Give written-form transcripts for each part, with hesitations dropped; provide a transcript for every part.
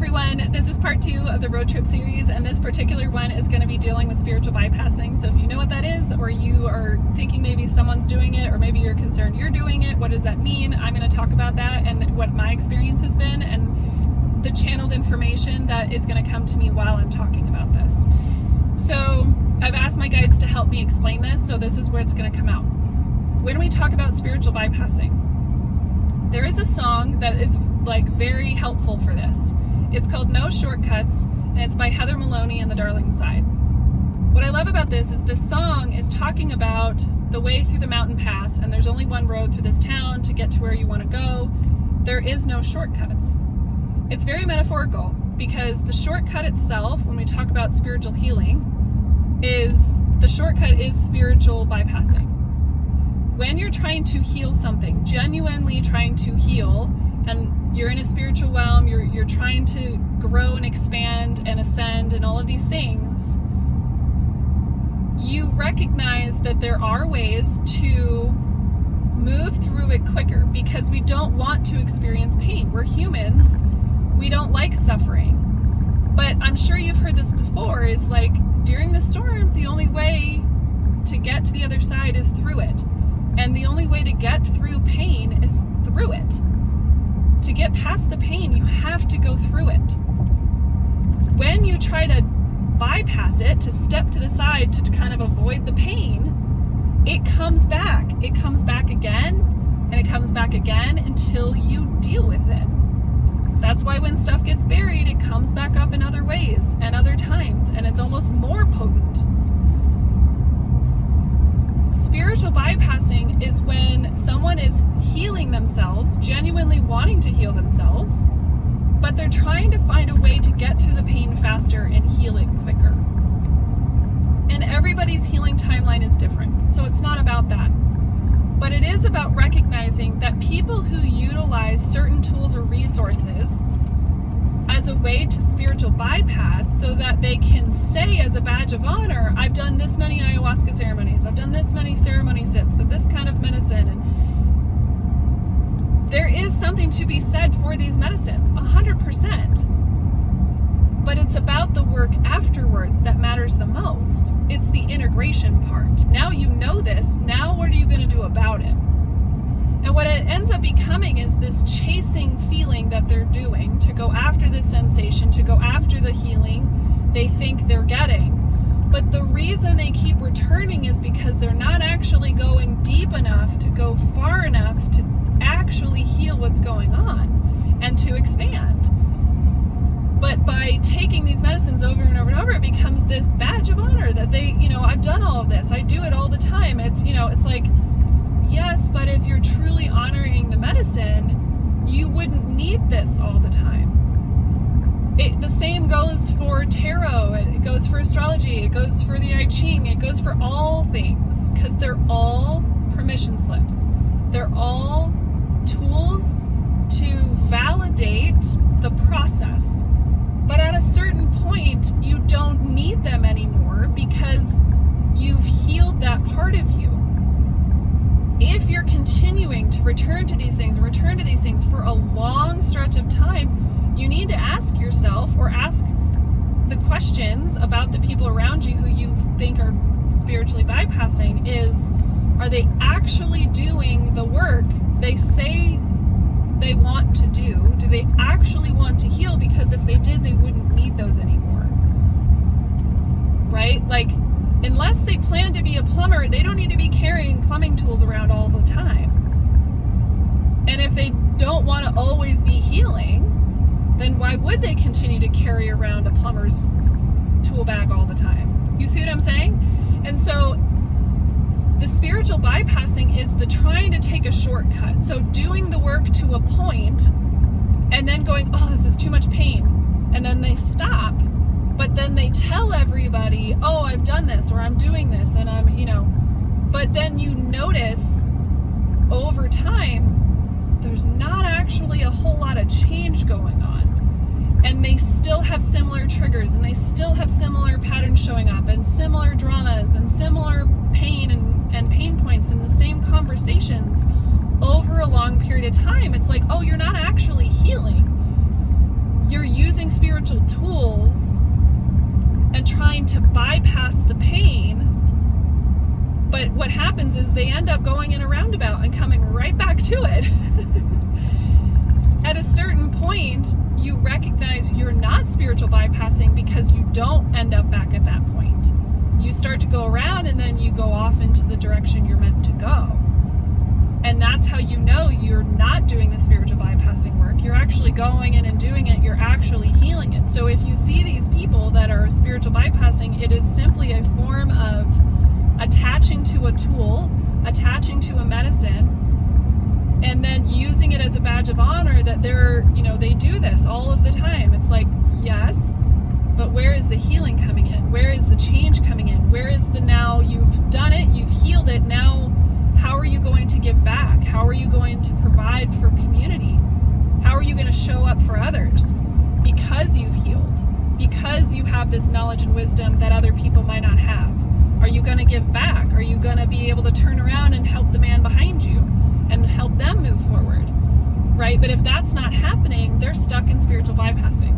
everyone, this is part 2 of the road trip series, and this particular one is going to be dealing with spiritual bypassing. So if you know what that is, or you are thinking maybe someone's doing it, or maybe you're concerned you're doing it, what does that mean? I'm going to talk about that and what my experience has been and the channeled information that is going to come to me while I'm talking about this. So I've asked my guides to help me explain this, so this is where it's going to come out. When we talk about spiritual bypassing, there is a song that is like very helpful for this. It's called No Shortcuts, and it's by Heather Maloney and the Darling Side. What I love about this is song is talking about the way through the mountain pass, and there's only one road through this town to get to where you want to go. There is no shortcuts. It's very metaphorical, because the shortcut itself, when we talk about spiritual healing, the shortcut is spiritual bypassing. When you're trying to heal something, genuinely trying to heal, and you're in a spiritual realm, you're trying to grow and expand and ascend and all of these things, you recognize that there are ways to move through it quicker, because we don't want to experience pain. We're humans. We don't like suffering. But I'm sure you've heard this before, is like during the storm, the only way to get to the other side is through it. And the only way to get through pain is through it. To get past the pain, you have to go through it. When you try to bypass it, to step to the side to kind of avoid the pain, it comes back. It comes back again, and it comes back again until you deal with it. That's why when stuff gets buried, it comes back up in other ways and other times, and it's almost more potent. Spiritual bypassing is when someone is healing themselves, genuinely wanting to heal themselves, but they're trying to find a way to get through the pain faster and heal it quicker. And everybody's healing timeline is different, so it's not about that. But it is about recognizing that people who utilize certain tools or resources as a way to spiritual bypass, so that they can say as a badge of honor, I've done this many ayahuasca ceremonies, I've done this many ceremony sits with this kind of medicine, and there is something to be said for these medicines, 100%. But it's about the work afterwards that matters the most. It's the integration part. Now you know this, now what are you going to do about it? And what it ends up becoming is this chasing feeling that they're doing to go after the sensation, to go after the healing they think they're getting. But the reason they keep returning is because they're not actually going deep enough to go far enough to actually heal what's going on and to expand. But by taking these medicines over and over and over, it becomes this badge of honor that they, I've done all of this. I do it all the time. It's, it's like, yes, but if you're truly honoring the medicine, you wouldn't need this all the time. The same goes for tarot, it goes for astrology, it goes for the I Ching, it goes for all things, because they're all permission slips. They're all tools to validate the process. But at a certain point, you don't need them anymore, because you've healed that part of you. If you're continuing to return to these things for a long stretch of time, you need to ask yourself, or ask the questions about the people around you who you think are spiritually bypassing, are they actually doing the work they say they want to do? Do they actually want to heal? Because if they did, they wouldn't need those anymore. Right? Like, unless they plan to be a plumber, they don't need to be carrying plumbing tools around all the time. And if they don't want to always be healing, then why would they continue to carry around a plumber's tool bag all the time? You see what I'm saying? And so the spiritual bypassing is the trying to take a shortcut. So doing the work to a point and then going, oh, this is too much pain. And then they stop, but then they tell everybody, oh, I've done this, or I'm doing this, and I'm, but then you notice over time, there's not actually a whole lot of change going on. And they still have similar triggers, and they still have similar patterns showing up, and similar dramas, and similar pain and pain points in the same conversations over a long period of time. It's like, oh, you're not actually healing. You're using spiritual tools and trying to bypass the pain. But what happens is they end up going in a roundabout and coming right back to it. At a certain point, you recognize you're not spiritual bypassing because you don't end up back at that point. You start to go around and then you go off into the direction you're meant to go. And that's how you know you're not doing the spiritual bypassing work. You're actually going in and doing it. You're actually healing it. So if you see these people that are spiritual bypassing, it is simply a form of attaching to a tool, attaching to a medicine, and then using it as a badge of honor that they're, they do this all of the time. It's like, yes, but where is the healing coming in? Where is the change coming in? Where is the now you've done it, you've healed it, now how are you going to give back? How are you going to provide for community? How are you going to show up for others? Because you've healed, because you have this knowledge and wisdom that other people might not have. Are you going to give back? Are you going to be able to turn around and help the man behind you and help them move forward? Right? But if that's not happening, they're stuck in spiritual bypassing.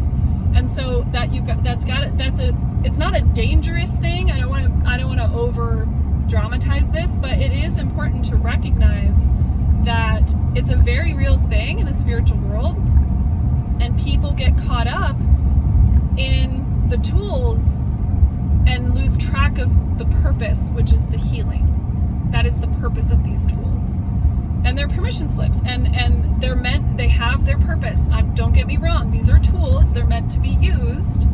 And so it's not a dangerous thing. I don't want to over dramatize this, but it is important to recognize that it's a very real thing in the spiritual world, and people get caught up in the tools and lose track of the purpose, which is the healing. That is the purpose of these tools. And they're permission slips, and they have their purpose. Don't get me wrong, these are tools, they're meant to be used,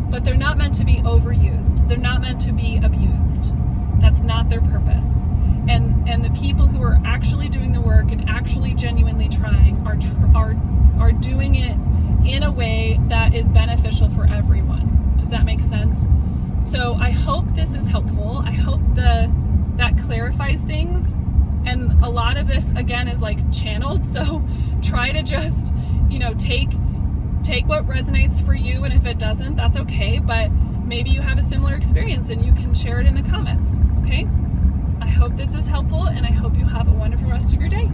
but they're not meant to be overused. They're not meant to be abused. That's not their purpose. And the people who are actually doing the work and actually genuinely trying are doing it in a way that is beneficial for everyone. Does that make sense? So I hope this is helpful. I hope that clarifies things. And a lot of this, again, is like channeled. So try to just, take what resonates for you. And if it doesn't, that's okay. But maybe you have a similar experience and you can share it in the comments. Okay? I hope this is helpful, and I hope you have a wonderful rest of your day.